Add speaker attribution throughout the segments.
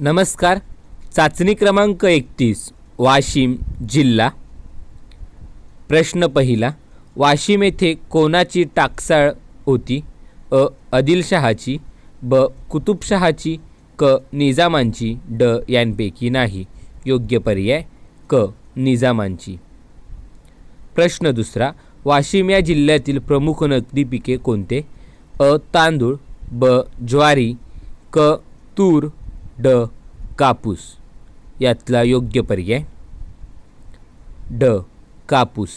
Speaker 1: नमस्कार. चाचणी क्रमांक 31 वाशिम जिल्हा. प्रश्न पहिला. वाशिम येथे कोणाची टाकसाळ होती? अ. आदिलशहाची, ब. कुतुबशहाची, क. निजामांची, ड. यांपैकी नाही. योग्य पर्याय क. निजामांची. प्रश्न दुसरा. वाशिम या जिल्ह्यातील प्रमुख नगदी पिके कोणते? अ. तांदूळ, ब. ज्वारी, क. तूर, ड. कापूस. यातला योग्य पर्याय ड. कापूस.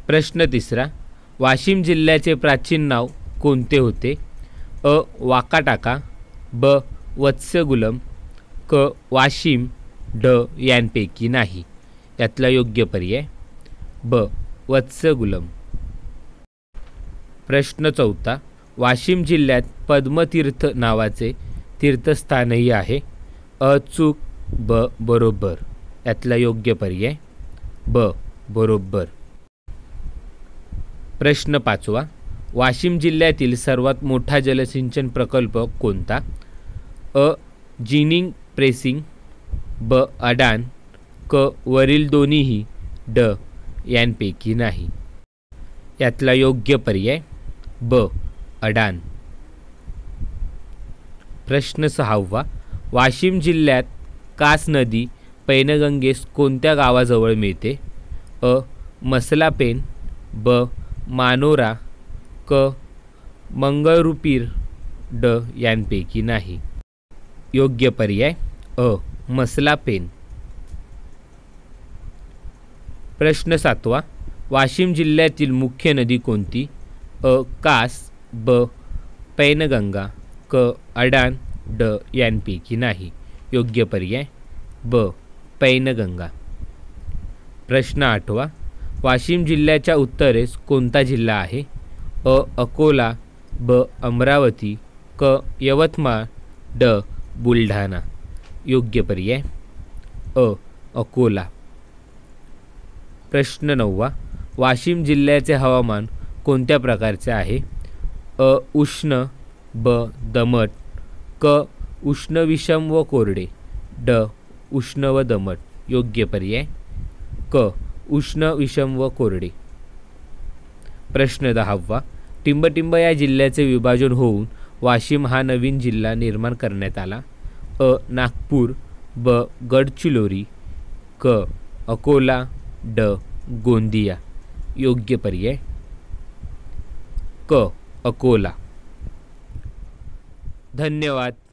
Speaker 1: प्रश्न तिसरा. वाशिम जिल्ह्याचे प्राचीन नाव कोणते होते? अ. वाकाटाका, ब. वत्सगुलम, क. वाशिम, ड. यांपैकी नाही. यातला योग्य पर्याय ब. वत्सगुलम. प्रश्न चौथा. वाशिम जिल्ह्यात पद्मतीर्थ नावाचे तीर्थस्थानही आहे. अ. चूक, ब. बरोबर. यातला योग्य पर्याय ब. बरोबर. प्रश्न पाचवा. वाशिम जिल्ह्यातील सर्वात मोठा जलसिंचन प्रकल्प कोणता? अ. जिनिंग प्रेसिंग, ब. अडाण, क. वरील दोन्हीही, ड. यांपैकी नाही. यातला योग्य पर्याय ब. अडाण. प्रश्न सहावा. वाशिम जिल्ह्यात कास नदी पैनगंगेस कोणत्या गावाजवळ मिळते? अ. मसलापेन, ब. मानोरा, क. मंगळरुपीर, ड. यांपैकी नाही. योग्य पर्याय अ. मसलापेन. प्रश्न सातवा. वाशिम जिल्ह्यातील मुख्य नदी कोणती? अ. कास, ब. पैनगंगा, क. अडाण, ड. यांपैकी नाही. योग्य पर्याय ब. पैनगंगा. प्रश्न आठवा. वाशिम जिल्ह्याच्या उत्तरेस कोणता जिल्हा आहे? अ. अकोला, ब. अमरावती, क. यवतमाळ, ड. बुलढाणा. योग्य पर्याय अ. अकोला. प्रश्न नववा. वाशिम जिल्ह्याचे हवामान कोणत्या प्रकारचे आहे? अ. उष्ण, ब. दमट, क. उष्ण विषम व कोरडे, ड. उष्ण व दमट. योग्य पर्याय क. उष्ण विषम व कोरडे. प्रश्न दहावा. टिंबटिंब या जिल्ह्याचे विभाजन होऊन वाशिम हा नवीन जिल्हा निर्माण करण्यात आला. अ. नागपूर, ब. गडचिरोली, क. अकोला, ड. गोंदिया. योग्य पर्याय क. अकोला. धन्यवाद.